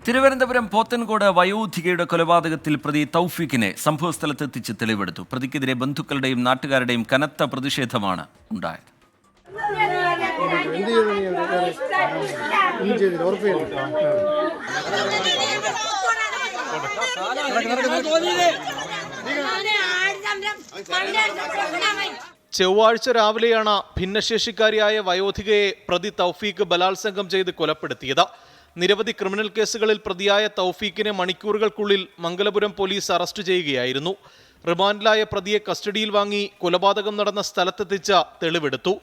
തിരുവനന്തപുരം പോത്തൻകോട് വയോധികയുടെ കൊലപാതകത്തിൽ പ്രതി തൗഫീഖിനെ സംഭവസ്ഥലത്ത് എത്തിച്ച് തെളിവെടുത്തു. പ്രതിക്കെതിരെ ബന്ധുക്കളുടെയും നാട്ടുകാരുടെയും കനത്ത പ്രതിഷേധമാണ് ഉണ്ടായത്. ചൊവ്വാഴ്ച രാവിലെയാണ് ഭിന്നശേഷിക്കാരിയായ വയോധികയെ പ്രതി തൗഫീഖ് ബലാത്സംഗം ചെയ്ത് കൊലപ്പെടുത്തിയത്. നിരവധി ക്രിമിനൽ കേസുകളിൽ പ്രതിയായ തൗഫീഖിനെ മണിക്കൂറുകൾക്കുള്ളിൽ മംഗലപുരം പോലീസ് അറസ്റ്റ് ചെയ്യുകയായിരുന്നു. റിമാൻഡിലായ പ്രതിയെ കസ്റ്റഡിയിൽ വാങ്ങി കൊലപാതകം നടന്ന സ്ഥലത്തെത്തിച്ച തെളിവെടുത്തു.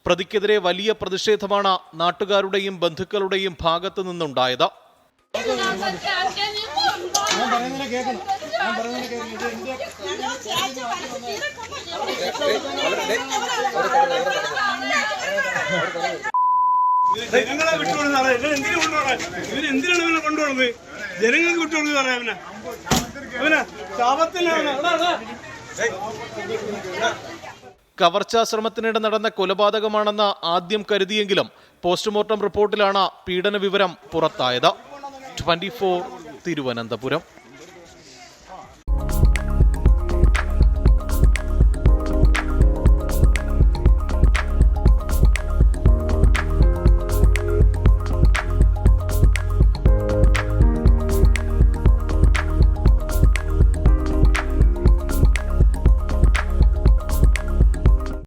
പ്രതിക്കെതിരെ വലിയ പ്രതിഷേധമാണ് നാട്ടുകാരുടെയും ബന്ധുക്കളുടെയും ഭാഗത്തു നിന്നുണ്ടായത്. ജനങ്ങളെ വിട്ടുകൊടുക്കുന്നത് ഇവരെന്തിനാണ് ഇവനെ കൊണ്ടുപോകുന്നത്? ജനങ്ങൾക്ക് വിട്ടുകൊടുക്കുക പറയാം. കവർച്ചാശ്രമത്തിനിടെ നടന്ന കൊലപാതകമാണെന്ന് ആദ്യം കരുതിയെങ്കിലും പോസ്റ്റ്മോർട്ടം റിപ്പോർട്ടിലാണ് പീഡന വിവരം പുറത്തായത്. 24 തിരുവനന്തപുരം.